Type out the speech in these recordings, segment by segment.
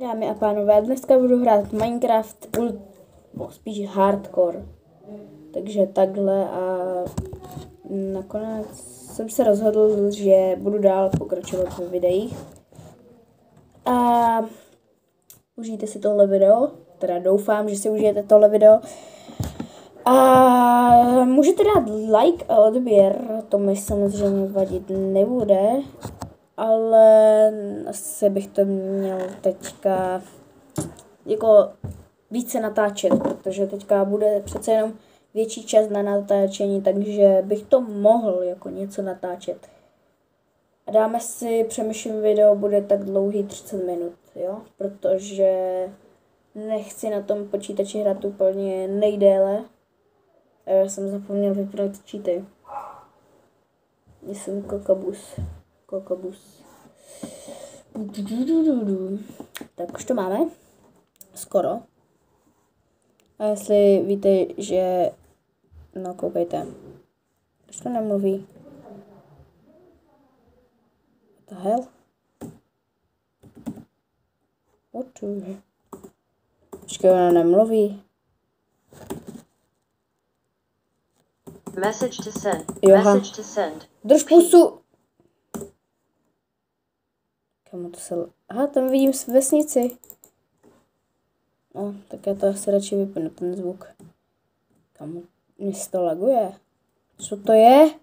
Dámy a pánové, dneska budu hrát Minecraft, spíš hardcore. Takže takhle a nakonec jsem se rozhodl, že budu dál pokračovat ve videích. A užijte si tohle video, teda doufám, že si užijete tohle video. A můžete dát like a odběr, to mi samozřejmě vadit nebude. Ale asi bych to měl teďka jako více natáčet, protože teďka bude přece jenom větší čas na natáčení, takže bych to mohl jako něco natáčet. A dáme si, přemýšlím, video bude tak dlouhý 30 minut, jo, protože nechci na tom počítači hrát úplně nejdéle. A já jsem zapomněl vypnout cheaty. Jsem kokabus. Tak už to máme. Skoro. A jestli víte, že... No koukejte. Proč to nemluví? What the hell? What the... Počkej, ona nemluví. Message to send. Joha. Message to send. Drž pusu! Kamu to se... Aha, tam vidím vesnici. No, tak já to asi radši vypnu, ten zvuk. Kamu... Mně se to laguje. Co to je?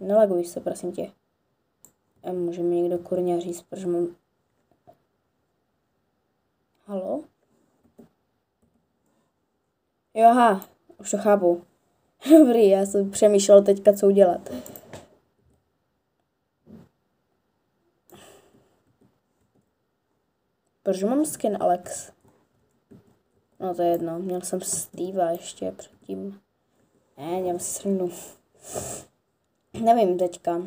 Nelaguj se, prosím tě. A může mi někdo kurňa říct, protože mám... Halo? Jo, aha, už to chápu. Dobrý, já jsem přemýšlel teďka, co udělat. Proč mám skin Alex? No to je jedno, měl jsem Steva ještě předtím. Ne, dělám si srandu. Nevím teďka.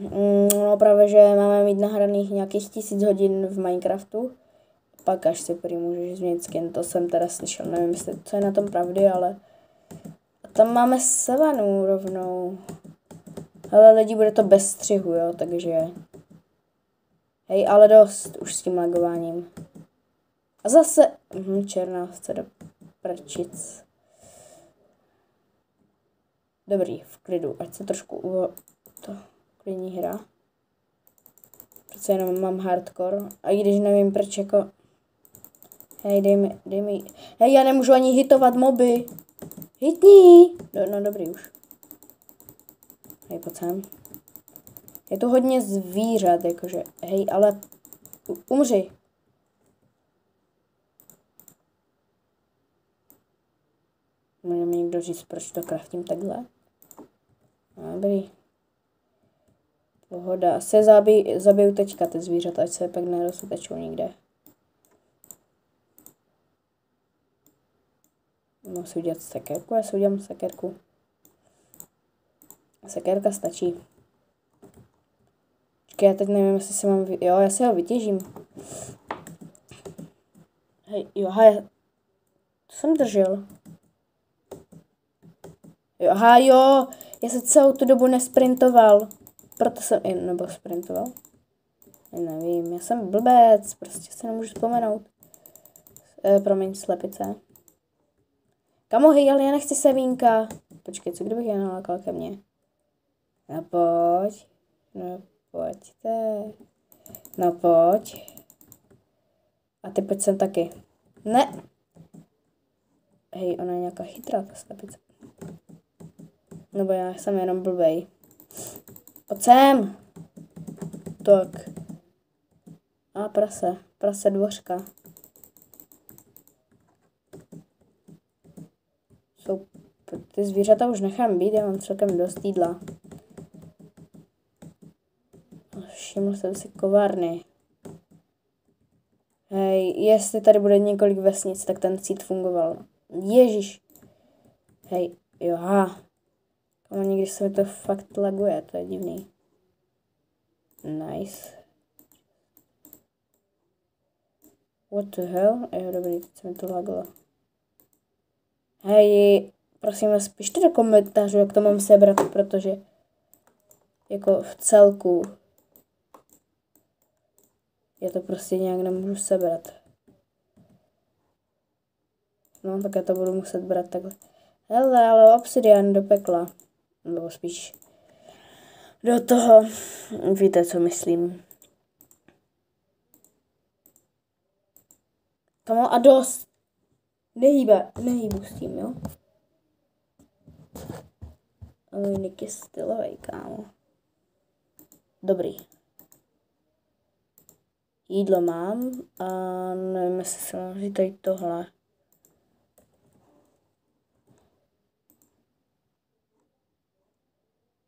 No právě, že máme mít nahraných nějakých 1000 hodin v Minecraftu. Pak až si prý můžeš změnit skin, to jsem teda slyšel. Nevím, jestli co je na tom pravdy, ale... A tam máme savanu rovnou. Ale lidi, bude to bez střihu, jo, takže... Hej, ale dost už s tím lagováním. A zase... černá chce do prčic. Dobrý, v klidu, ať se trošku to klidní hra. Přece jenom mám hardcore. A i když nevím proč jako... Hej, dej mi... Hej, já nemůžu ani hitovat moby. Hitni! No dobrý už. Hej, pojď sem. Je to hodně zvířat, jakože... Hej, ale... Umři. Může mi někdo říct, proč to craftím takhle? Dobrý. Pohoda. Asi zabiju teďka ty zvířata, ať se pak nerozutečou nikde. Musím udělat sekerku, já si udělám sekerku. Sekerka stačí. Počkej, já teď nevím, jestli se mám... Jo, já si ho vytěžím. Hej, jo, hej. To jsem držel. Jo, aha, jo. Já se celou tu dobu nesprintoval. Proto jsem... Nebo sprintoval? Já nevím, já jsem blbec. Prostě se nemůžu vzpomenout. Promiň, slepice. Kamo, hej, ale já nechci semínka. Počkej, co kdybych je nalákal ke mně? No pojď. No pojďte. No pojď. A ty pojď sem taky. Ne. Hej, ona je nějaká chytrá, ta slepice. Nebo já jsem jenom blbej. Pojď sem. Tak. A prase. Prase dvořka. Ty zvířata už nechám být, já mám celkem dost jídla. Všiml jsem si kovárny. Hej, jestli tady bude několik vesnic, tak ten cít fungoval. Ježíš. Hej, jo, ale někdy se mi to fakt laguje, to je divný. Nice. What the hell? Jo, dobrý, teď se mi to laglo. Hej, prosím vás, pište do komentářů, jak to mám sebrat, protože jako v celku Já to prostě nějak nemůžu sebrat. No, tak já to budu muset brát takhle. Hele, ale obsidian do pekla. Nebo spíš do toho. Víte, co myslím. Kamo, a dost. Nehýbu s tím, jo. Ale Nick je stylovej, kámo. Dobrý. Jídlo mám a nevím, jestli se mám vzít tady tohle.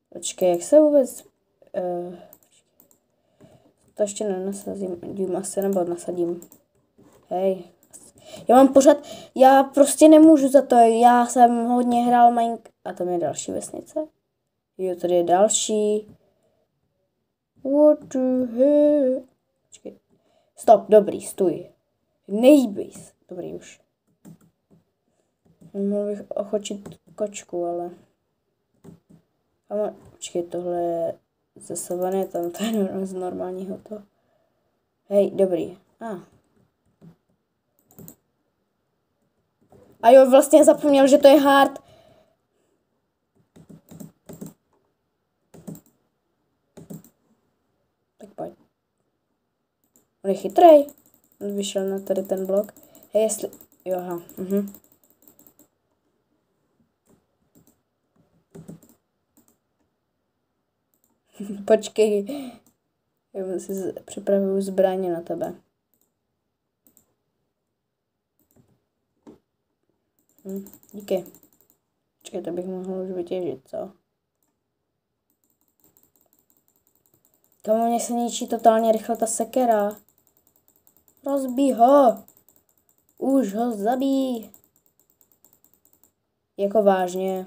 Počkej, jak se vůbec... to ještě nenasadím asi, nebo nasadím. Hej. Já prostě nemůžu za to, já jsem hodně hrál Minecraft. A tam je další vesnice. Jo, tady je další. What the hell? Počkej. Stop, dobrý, stůj. Nejbej se. Dobrý už. Mohl bych ochočit kočku, ale... Počkej, tohle je ze savany, tam to je z normálního to. Hej, dobrý. A jo, vlastně zapomněl, že to je hard. Tak pojď. On je chytrej. On vyšel na tady ten blok. Hej, jestli... Jo, aha. Počkej. Já si připravuju zbraně na tebe. Díky. Počkej, to bych mohl už vytěžit, co? Tomu mě se ničí totálně rychle ta sekera. Rozbij ho. Už ho zabij. Jako vážně.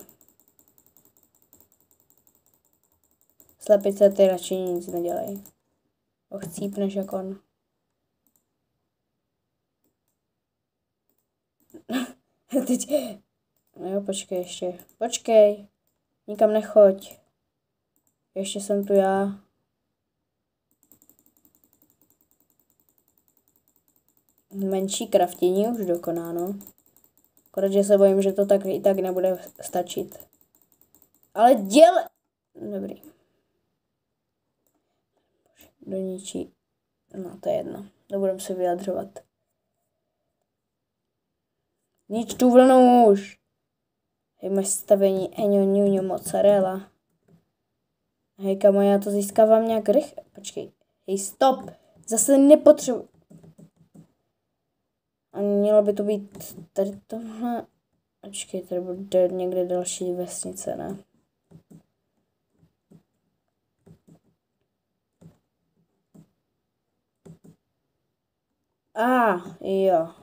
Slepice, ty radši nic nedělej. Chcípneš jak on. Teď... Jo, počkej ještě. Počkej. Nikam nechoď. Ještě jsem tu já. Menší kraftění už dokonáno. Akorát, že se bojím, že to tak i tak nebude stačit. Ale Dobrý. Do ničí. No, to je jedno. Nebudem se vyjadřovat. Nič tu vlnu už. Hej, máš stavení Eňo, Ňuňo, mozzarella. Hej, kamo, já to získávám nějak rychle. Počkej. Hej, stop. Zase nepotřebuji. A mělo by to být tady tohle. Počkej, tady bude někde další vesnice, ne? Jo.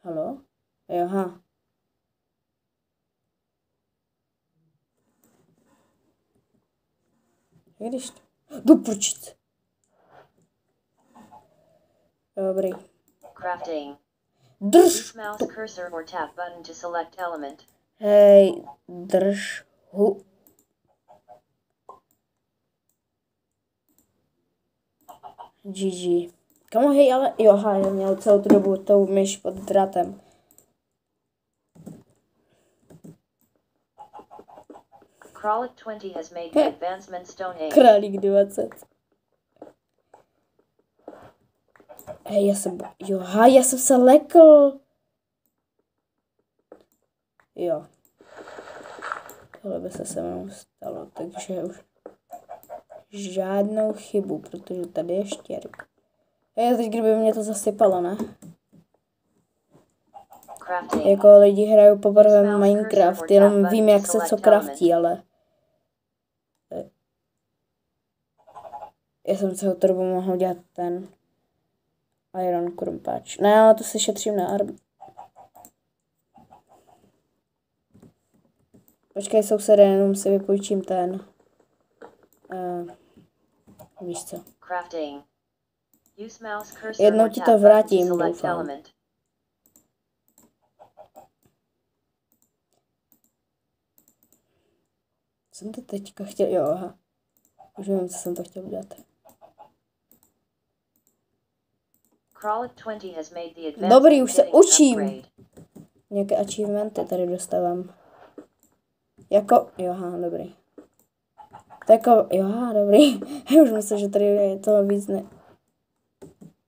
Halo? Jo, aha. Když to... Doprčit. Dobrý. Crafting. Drž. Mouse cursor or tap button to select element. Hej, drž. GG. Kamo, hej, ale... Jo, aha, já měl celou tu dobu tou myš pod drátem. Kralik 20 has made the advancement stone age. Králík 20. Hej, já jsem se lekl. Jo. Tohle by se mnou stalo, takže už žádnou chybu, protože tady je štěrk. Hej, teď kdyby mě to zasypalo, ne? Jako lidi hrajou poprvé Minecraft, jenom vím, jak se co craftí, ale... Já jsem celou dobu mohl dělat ten Iron krumpáč. Ne, ale to si šetřím na Počkej, sousede, jenom si vypůjčím ten. Víš co. Jednou ti to vrátím, doufám. Jsem to teďka chtěl, jo, aha. Už nevím, co jsem to chtěl udělat. Crawlet 20 has made the Dobrý, advancement už se getting an učím. upgrade. Nějaké achievementy tady dostávám. Jako, joha, dobrý. To jako, joha, dobrý. Já už myslím, že tady je toho víc ne...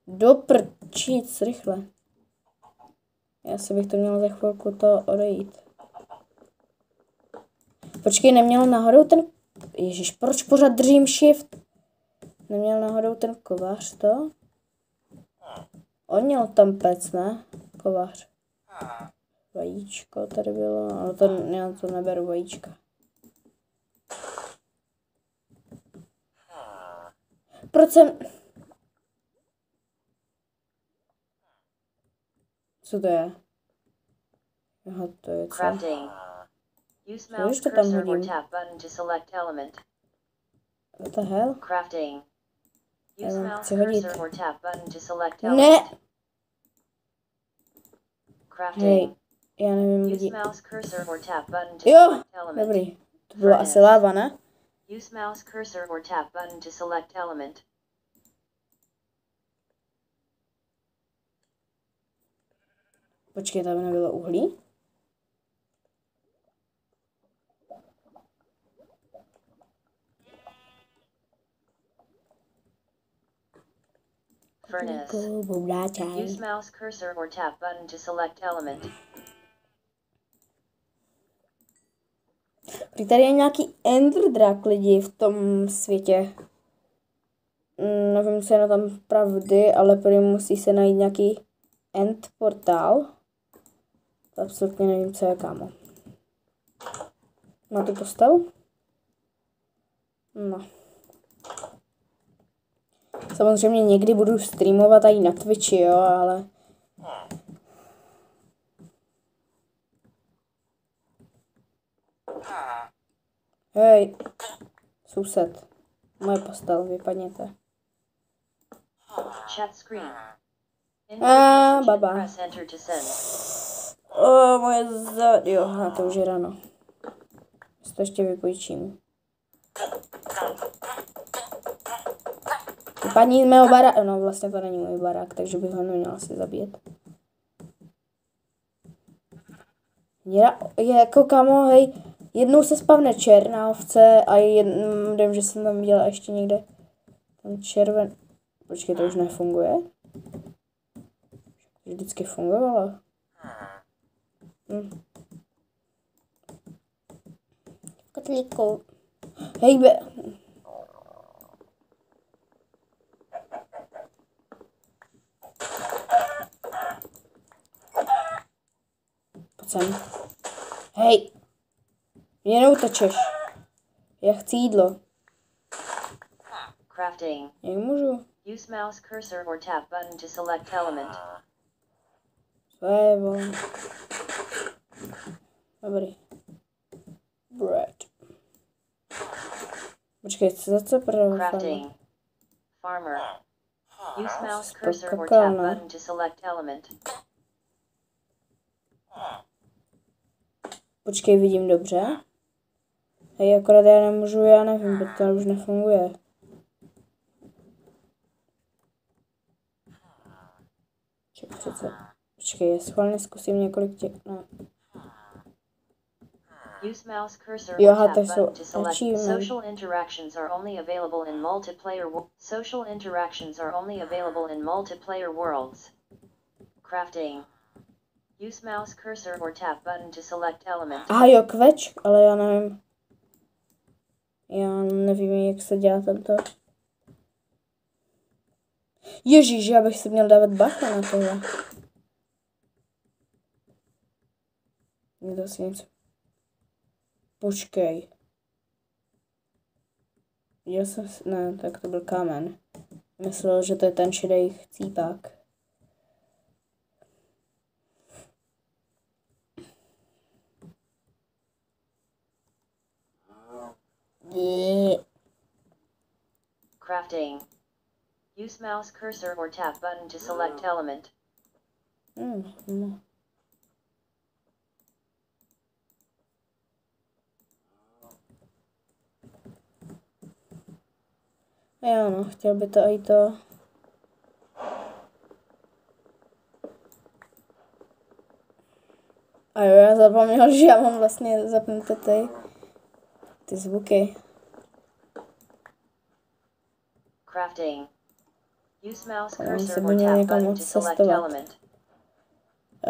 Doprčíc, rychle. Já si bych to měl za chvilku to odejít. Počkej, neměl náhodou ten... Ježíš, proč pořád držím shift? Neměl náhodou ten kovář to? On měl tam pec, ne? Kovář. Vajíčko tady bylo, ale to, já to neberu vajíčka. Proč jsem... Co to je? Aha, to je co? Crafting. Use Co mouse to tam cursor or hodím? tap button to select element. What the hell? Crafting. Use vám mouse chci hodit. cursor or tap button to select Ne! element. Crafting. Hej, já nevím, Use lidi. mouse cursor or tap button to Jo! select element. Dobrý. To byla asi láva, ne? Use mouse cursor or tap button to select element. Počkej, tam nebylo uhlí? Furnace. Use mouse cursor or tap button to select element. Prý tady je nějaký Ender drak lidi v tom světě. Nevím, co je na tom pravdy, ale prý musí se najít nějaký End portál. To absolutně nevím, co je, kámo. Má tu postavu? No. Samozřejmě někdy budu streamovat i na Twitchi, jo, ale... Hej, soused. Moje postel, vypadněte. Chat screen. Baba. Press enter to send. Moje zad... Jo, na to už je ráno. To ještě vypůjčím. Paní mého baráku, no vlastně to není můj barák, takže bych ho neměla si zabít. Je jako kamo, hej, jednou se spavne černá ovce a vím, že jsem tam viděla ještě někde tam červen. Počkej, to už nefunguje? Vždycky fungovalo. Kotlíku. Hej, Pojď sem. Hej. Mě neutečeš. Já chci jídlo. Crafting. Jak můžu? Use mouse cursor or tap button to select element. Co je, vole? Dobrý. Bread. Počkej, co první? Crafting. Farmer. Use mouse cursor or Kakao, tap ne? button to select element. Počkej, vidím dobře. Hej, akorát já nemůžu, já nevím, protože to už nefunguje. Počkej, já schválně zkusím několik těch, no. Use mouse cursor Jo, or aha, tap to jsou button to select. achievement. Social interactions are only available in multiplayer. Social interactions are only available in multiplayer worlds. Crafting. Use mouse cursor or tap button to select element. Aha, jo, kveč, ale já nevím. Já nevím, jak se dělá tento. Ježíš, já bych si měl dávat bacha na tohle. Je to asi něco. Počkej. Já jsem, ne, tak to byl kámen. Myslel, že to je ten šedý chcípák. Crafting. Use mouse cursor or tap button to select element. No. A jo, no, chtěl by to i to. A jo, já zapomněl, že já mám vlastně zapnuté ty zvuky. Crafting. Use mouse A on se cursor by or měl tap někam button moc to select cestovat. element.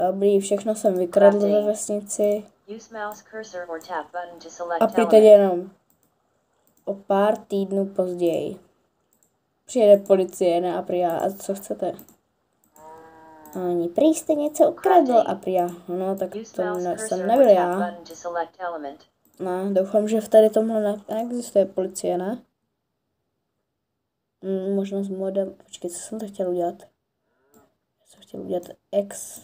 Dobrý, všechno jsem vykradl ve vesnici. Use mouse cursor or tap button to A select teď element. jenom o pár týdnů později přijede policie na Apria a co chcete? Oni prý jste něco ukradl, Apria. No, tak to jsem nebyl já. No, doufám, že v tady tomhle neexistuje policie, ne? Možná s modem. Počkej, co jsem to chtěl udělat? Já jsem chtěl udělat X.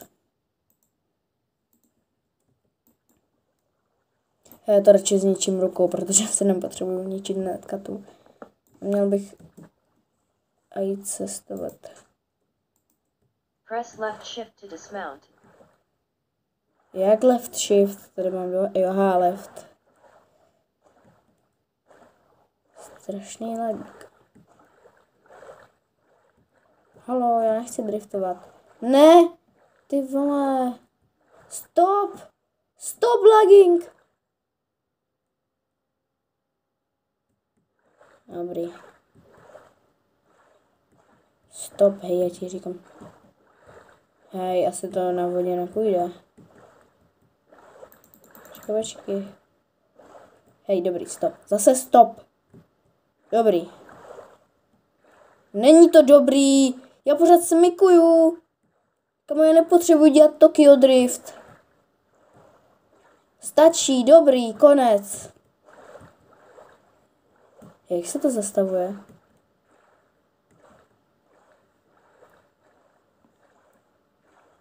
Já to radši zničím rukou, protože se nepotřebuju ničit netkatu. Měl bych a jít cestovat. Press left shift to dismount. Jak left shift? Tady mám aha, left. Strašný lag. Halo, já nechci driftovat. Ne! Ty vole! Stop! Stop lagging! Dobrý. Stop, hej, já ti říkám. Hej, asi to na vodě nepůjde. Počkej. Hej, dobrý, stop. Zase stop. Dobrý. Není to dobrý. Já pořád smykuju. Kamo, já nepotřebuji dělat Tokyo Drift. Stačí, dobrý, konec. Jak se to zastavuje?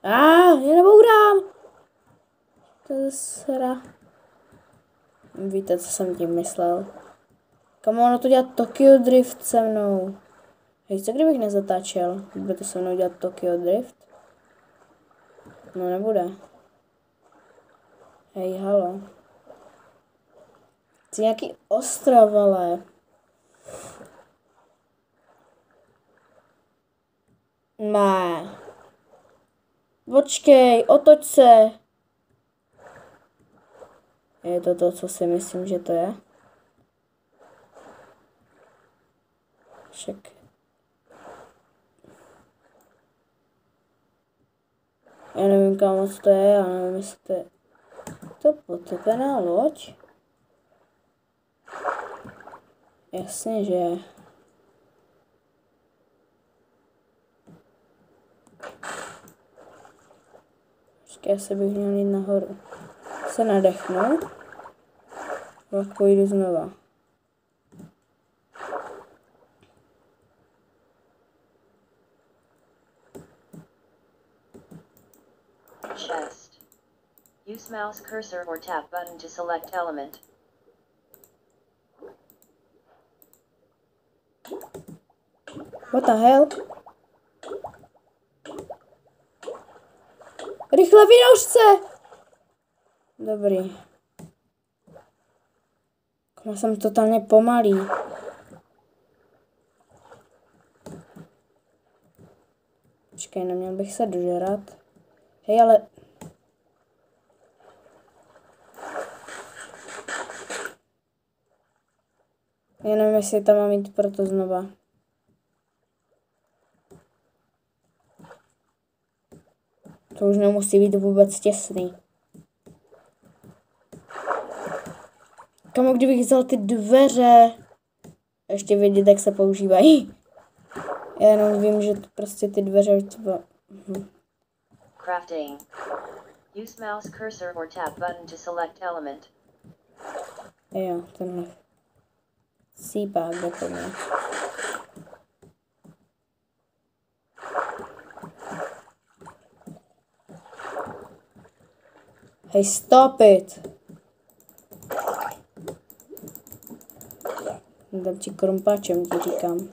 Já nebourám. To je sra. Víte, co jsem tím myslel. Kamo, ono to dělat Tokyo Drift se mnou. Hej, co kdybych nezatáčel? Bude to se mnou dělat Tokyo Drift? No nebude. Hej, halo. Chci nějaký ostrov, ale... Ne. Počkej, otoč se. Je to to, co si myslím, že to je? Však... Já nevím, kam moc to je, já nevím, jestli to je... To potopená loď? Jasně, že je. Počkej, asi bych měl jít nahoru. Se nadechnu. Pak půjdu znova. Chest. Use mouse cursor or tap button to select element. What the hell? Rychle vynož se! Dobrý. Já jsem totálně pomalý. Počkej, neměl bych se dožerat. Hej, ale... Já nevím, jestli tam mám jít proto znova. To už nemusí být vůbec těsný. Kamo, kdybych vzal ty dveře, ještě vědět, jak se používají. Já jenom vím, že prostě ty dveře třeba... Crafting. Use mouse cursor or tap button to select element. Jo, tenhle. Sípák jde po mně. Hej, stop it! Dám ti krumpáčem, ti říkám.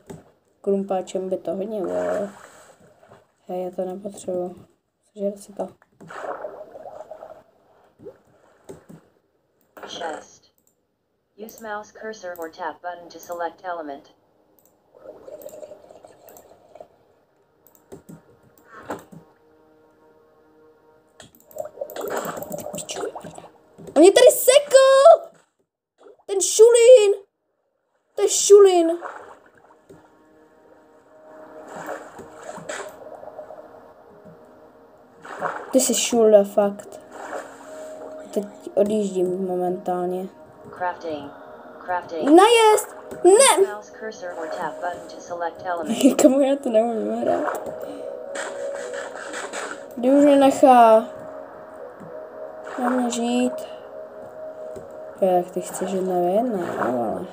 Krumpáčem by to hodně bylo. Hej, já to nepotřebuji. Sežer si to. Chest. Use mouse cursor or tap button to select element. On mě tady sekl! Ten šulín! To je šulín! Ty jsi šula, fakt. Teď odjíždím momentálně. Crafting. Najezd! Ne! Mouse cursor or tap button to select element. Kamu já to nemůžu hrát. Kdy už mě nechá na mě žít. Jak ty chceš žít na jedné, ale...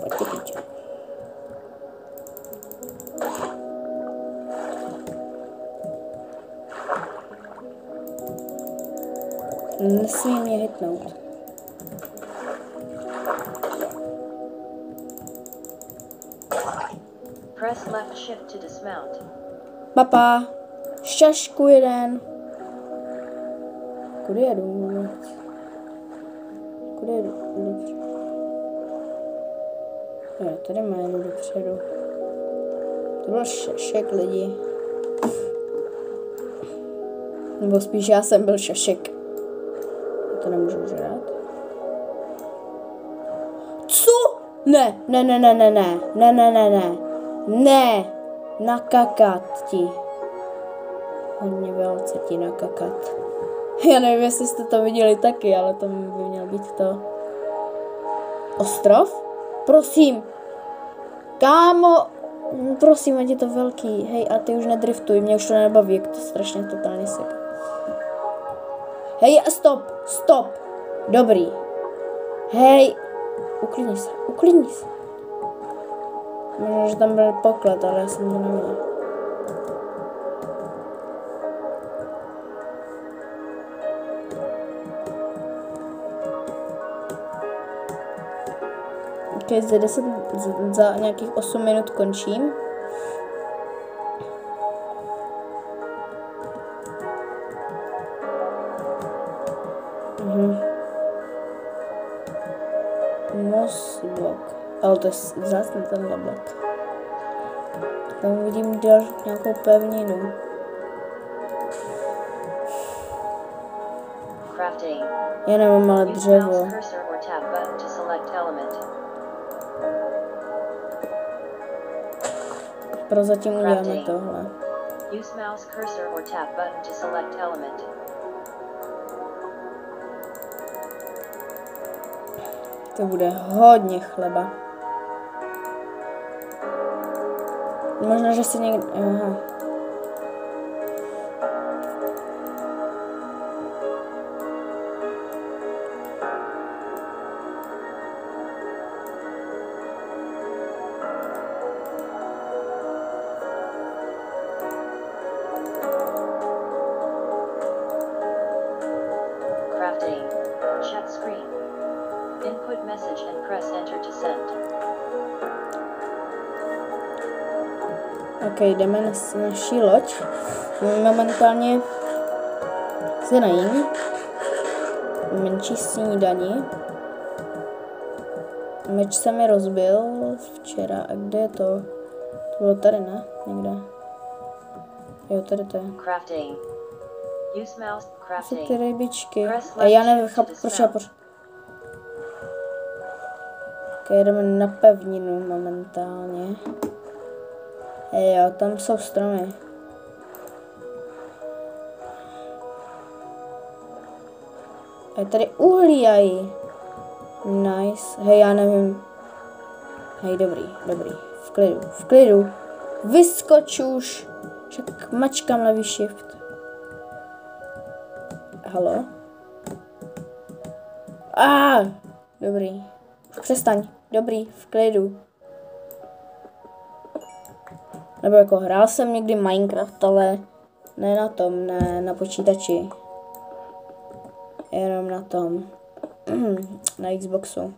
Pojď ty pičo. Nesmí mě hitnout. Press left shift to dismount. Papa, šašku jeden. Kudy jedu vůbec? Kudy jedu? Jo, tady má jedu dopředu. To byl šašek lidi. Nebo spíš já jsem byl šašek. Já to nemůžu už hrát. Co? Ne. Ne, nakakat ti. Hodně velce ti nakakat. Já nevím, jestli jste to viděli taky, ale to by měl být to. Ostrov? Prosím. Kámo. Prosím, ať je to velký. Hej, a ty už nedriftuj, mě už to nebaví, jak to strašně totálně seká. Hej, stop. Dobrý. Hej. Uklidni se. Možná, že tam byl poklad, ale já jsem to neměl. Ok, za nějakých 8 minut končím. Moss blok. Ale to je vzácný tenhle blok. Tam vidím nějakou pevninu. Crafting. Já nemám ale Use dřevo. mouse cursor or tap button to select element. Prozatím uděláme tohle. Use mouse cursor or tap button to select element. To bude hodně chleba. Možná, že si někde... Aha. Crafting. Chat screen. Input message and press enter to send. Ok, jdeme na naší loď. Momentálně se najím. Menší snídani. Meč se mi rozbil včera. A kde je to? To bylo tady, ne? Někde. Jo, tady to je. Crafting. Use mouse Jsou crafting. ty rybičky. A já nevím, chápu, proč já pořád. Ok, jdeme na pevninu momentálně. Jo, tam jsou stromy. A je tady uhlí aj. Nice. Hej, já nevím. Hej, dobrý. V klidu. Vyskoč už. Však mačkám levý shift. Halo? Dobrý. Přestaň. Dobrý, v klidu. Nebo jako hrál jsem někdy Minecraft, ale ne na tom, ne na počítači. Jenom na tom. Na Xboxu.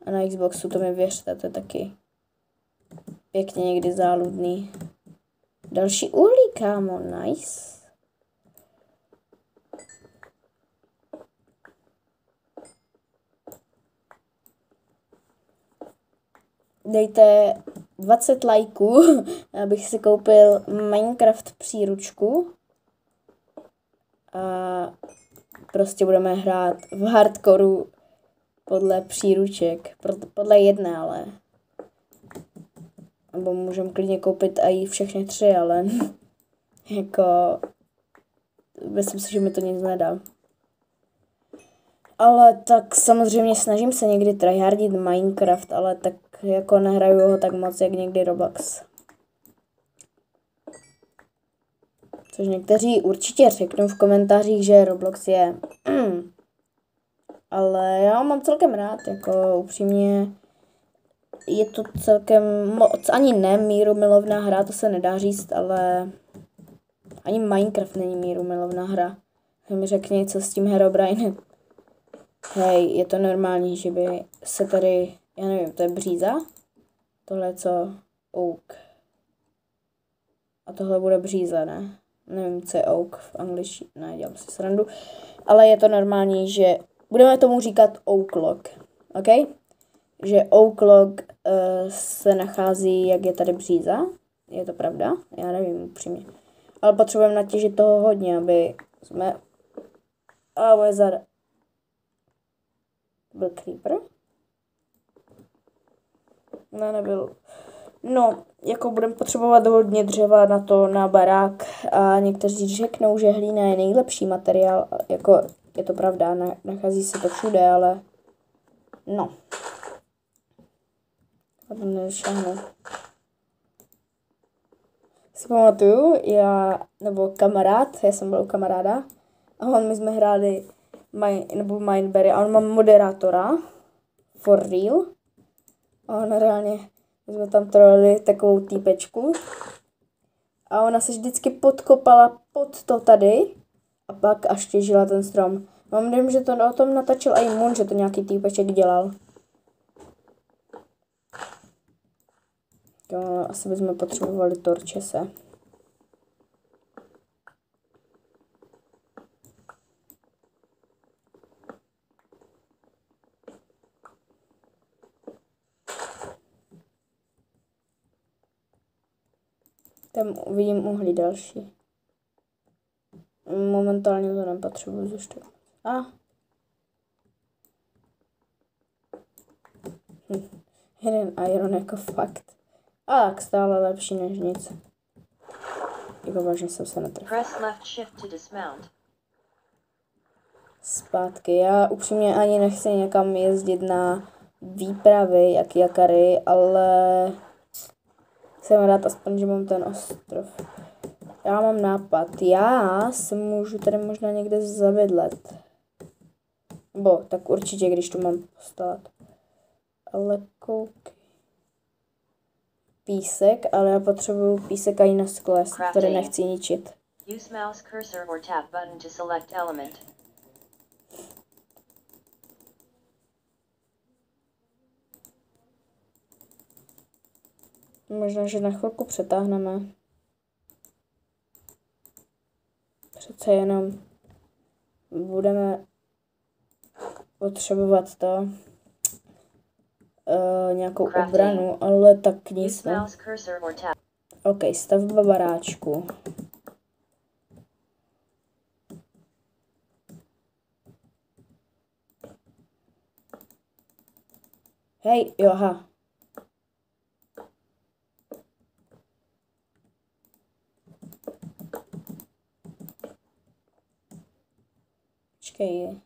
A na Xboxu to mi věřte, to je taky pěkně někdy záludný. Další uhlí, kámo, nice. Dejte 20 lajků, abych si koupil Minecraft příručku. A prostě budeme hrát v hardcoreu podle příruček, podle jedné, ale. Nebo můžeme klidně koupit i všechny 3, ale jako myslím si, že mi to nic nedá. Ale tak samozřejmě snažím se někdy tryhardit Minecraft, ale tak jako nehraju ho tak moc, jak někdy Roblox. Což někteří určitě řeknou v komentářích, že Roblox je ale já ho mám celkem rád, jako upřímně je to celkem moc, ani ne mírumilovná hra, to se nedá říct, ale ani Minecraft není mírumilovná hra. Tak mi řekni, co s tím Herobrinem. Hej, je to normální, že by se tady, já nevím, to je bříza? Tohle je co? Oak. A tohle bude bříza, ne? Nevím, co je oak v angličtině, ne, dělám si srandu. Ale je to normální, že budeme tomu říkat oak log, ok? Že oak log se nachází, jak je tady bříza. Je to pravda? Já nevím upřímně. Ale potřebujeme natěžit toho hodně, aby jsme... A moje zada. Byl creeper? Ne, nebyl. No, jako budeme potřebovat hodně dřeva na to, na barák a někteří řeknou, že hlína je nejlepší materiál, jako je to pravda, nachází se to všude, ale no. Nešáhnu. Si pamatuju, já jsem byl u kamaráda a my jsme hráli Mineberry a on má moderátora, for real, a on reálně, my jsme tam trolili takovou týpečku a ona se vždycky podkopala pod to tady a pak až těžila ten strom. Mám dojem, že to o tom natačil i Moon, že to nějaký týpeček dělal. Jo, asi bychom potřebovali torčese. Tam uvidím uhlí další. Momentálně to nepotřebuji zůstat. Jeden iron jako fakt. A tak stále lepší než nic. Jako vážně jsem se netrefil. Zpátky. Já upřímně ani nechci někam jezdit na výpravy, jak jakary, ale jsem rád aspoň, že mám ten ostrov. Já mám nápad. Já se můžu tady možná někde zabydlet. Bo, tak určitě, když tu mám postavit. Ale koukej. Písek, ale já potřebuju písek i na skle, který nechci ničit. Use mouse cursor or tap button to select element. Možná, že na chvilku přetáhneme. Přece jenom budeme potřebovat to nějakou obranu, ale tak nic. Ok, stavba baráčku. Hej, joha. Počkej.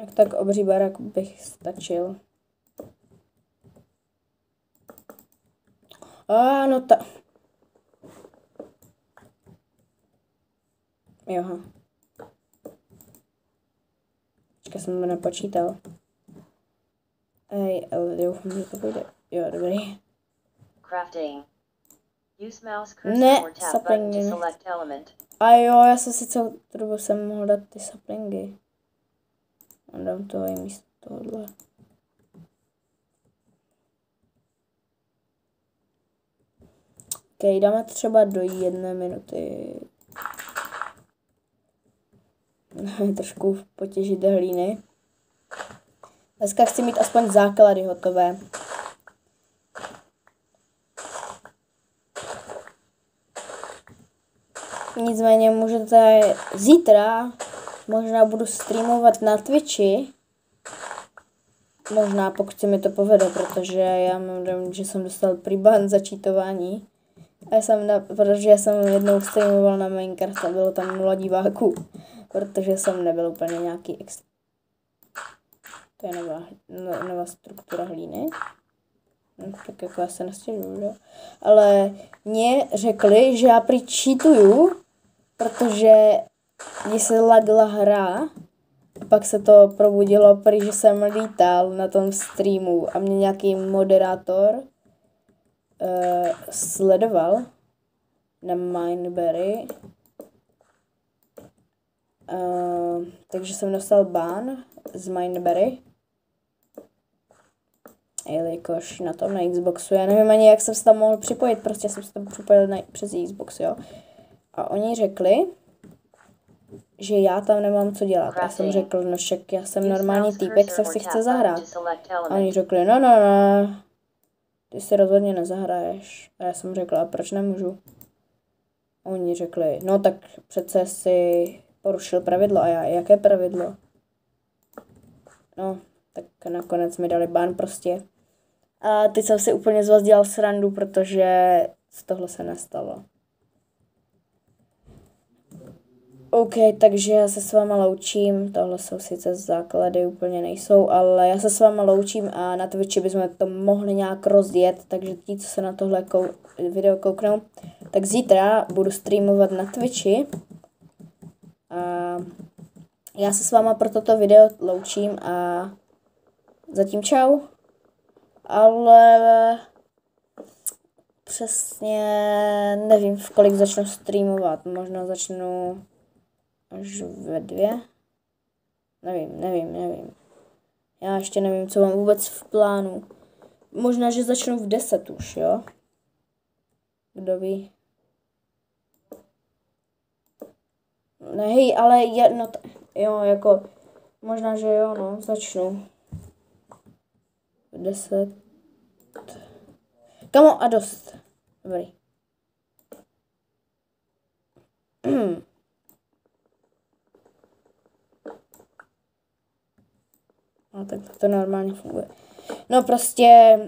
Jak tak obří barák bych stačil. No ta... Joha. Počkej, jsem to nepočítal. Ej, ale doufám, že to půjde. Jo, dobrý. Crafting. Use mouse cursor or tap button to select element. A jo, já jsem si celou dobu jsem mohl dát ty saplingy. A dám to i místo tohohle. Ok, dáme třeba do 1 minuty. trošku potěžit do hlíny. Dneska chci mít aspoň základy hotové. Nicméně můžete zítra, možná budu streamovat na Twitchi. Možná, pokud se mi to povede, protože já mám dojem, že jsem dostal prý-ban za cheatování. Protože já jsem jednou streamoval na Minecraft a bylo tam 0 diváků. Protože jsem nebyl úplně nějaký extra. To je nová struktura hlíny. Tak jako já se nestěžuju, jo. Ale mě řekli, že já prý cheatuju, protože když se lagla hra, pak se to probudilo, prý, že jsem lítal na tom streamu a mě nějaký moderátor sledoval na Mineberry. Takže jsem dostal ban z Mineberry. Jelikož na tom na Xboxu, já nevím ani jak jsem se tam mohl připojit, prostě jsem se tam připojil přes Xbox, jo. A oni řekli, že já tam nemám co dělat. Já jsem řekl, no však já jsem normální týpek, co si chce zahrát. A oni řekli, no, ty si rozhodně nezahraješ. A já jsem řekla, a proč nemůžu? A oni řekli, no tak přece si porušil pravidlo. A já, jaké pravidlo? No, tak nakonec mi dali ban prostě. A teď jsem si úplně z vás dělal srandu, protože z tohle se nestalo. OK, takže já se s váma loučím, tohle jsou sice základy, úplně nejsou, ale já se s váma loučím a na Twitchi bychom to mohli nějak rozjet, takže ti, co se na tohle video kouknou, tak zítra budu streamovat na Twitchi a já se s váma pro toto video loučím a zatím čau, ale přesně nevím, v kolik začnu streamovat, možná začnu až ve 2. Nevím. Já ještě nevím, co mám vůbec v plánu. Možná, že začnu v 10 už, jo? Kdo ví? Ne, hej, ale jo, jako, možná, že jo, no, začnu. V 10. Kamo, a dost. Dobrý. No tak to normálně funguje. No prostě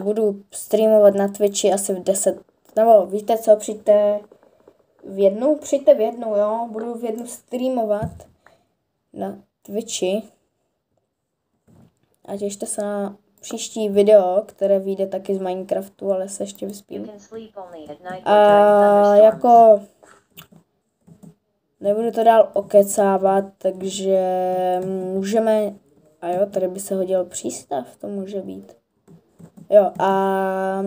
budu streamovat na Twitchi asi v 10. Nebo víte co, přijďte v jednu, jo. Budu v jednu streamovat na Twitchi. A těšte se na příští video, které vyjde taky z Minecraftu, ale se ještě vyspím. A jako nebudu to dál okecávat, takže můžeme, a jo, tady by se hodil přístav, to může být. Jo, a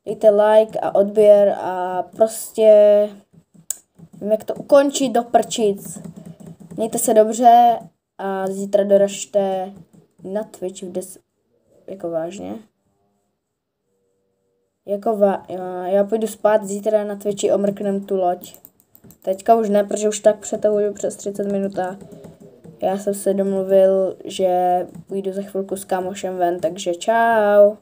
dejte like a odběr a prostě vím, jak to ukončit do prčic. Mějte se dobře a zítra doražte na Twitch v 10. Jako vážně? Já půjdu spát, zítra na Twitchi omrknem tu loď. Teďka už ne, protože už tak přetahuju přes 30 minut a já jsem se domluvil, že půjdu za chvilku s kámošem ven, takže čau.